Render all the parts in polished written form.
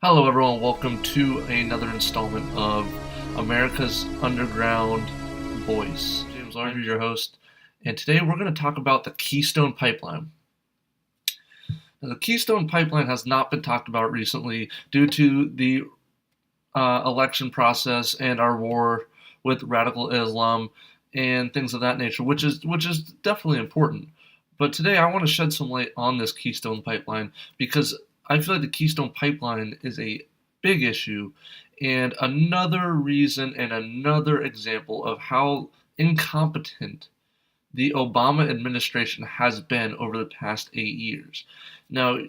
Hello, everyone. Welcome to another installment of America's Underground Voice. James Larger, your host, and today we're going to talk about the Keystone Pipeline. Now, the Keystone Pipeline has not been talked about recently due to the election process and our war with radical Islam and things of that nature, which is definitely important. But today I want to shed some light on this Keystone Pipeline because I feel like the Keystone Pipeline is a big issue and another reason and another example of how incompetent the Obama administration has been over the past 8 years. Now,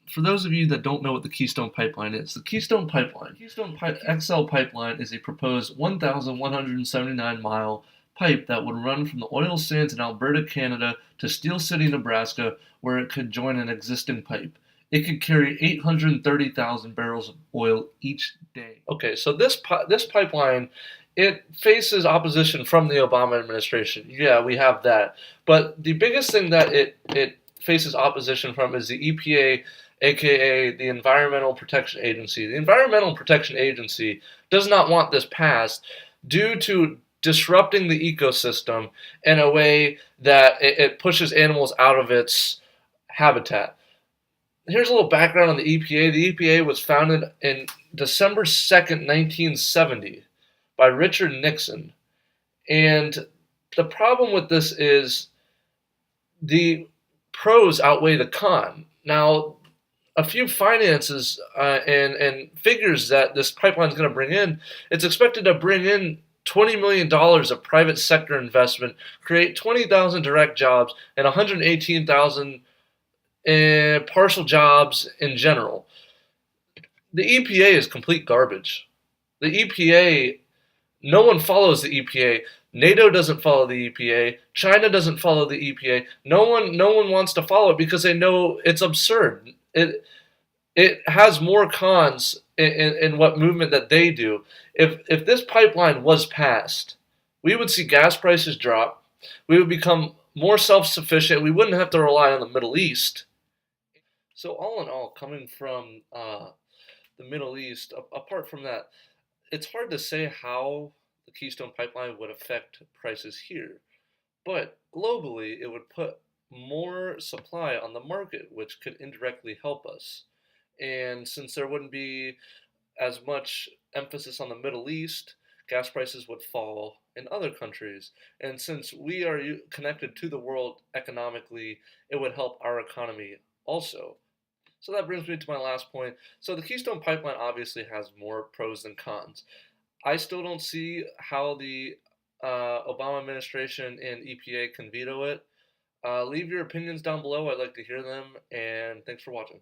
for those of you that don't know what the Keystone Pipeline is, the Keystone Pipeline, XL pipeline is a proposed 1,179-mile pipe that would run from the oil sands in Alberta, Canada to Steel City, Nebraska, where it could join an existing pipe. It could carry 830,000 barrels of oil each day. Okay, so this pipeline, it faces opposition from the Obama administration. Yeah, we have that. But the biggest thing that it faces opposition from is the EPA, aka the Environmental Protection Agency. The Environmental Protection Agency does not want this passed due to disrupting the ecosystem in a way that it pushes animals out of its habitat. Here's a little background on the EPA. The EPA was founded in December 2nd, 1970 by Richard Nixon. And the problem with this is the pros outweigh the con. Now, a few finances and figures that this pipeline is going to bring in, it's expected to bring in $20 million of private sector investment, create 20,000 direct jobs, and 118,000 partial jobs in general. The EPA is complete garbage. The EPA, no one follows the EPA. NATO doesn't follow the EPA. China doesn't follow the EPA. No one wants to follow it because they know it's absurd. It has more cons in what movement that they do. If this pipeline was passed, we would see gas prices drop. We would become more self-sufficient. We wouldn't have to rely on the Middle East. So all in all, coming from the Middle East, apart from that, it's hard to say how the Keystone Pipeline would affect prices here. But globally, it would put more supply on the market, which could indirectly help us. And since there wouldn't be as much emphasis on the Middle East, gas prices would fall in other countries. And since we are connected to the world economically, it would help our economy also. So that brings me to my last point. So the Keystone Pipeline obviously has more pros than cons. I still don't see how the Obama administration and EPA can veto it. Leave your opinions down below. I'd like to hear them. And thanks for watching.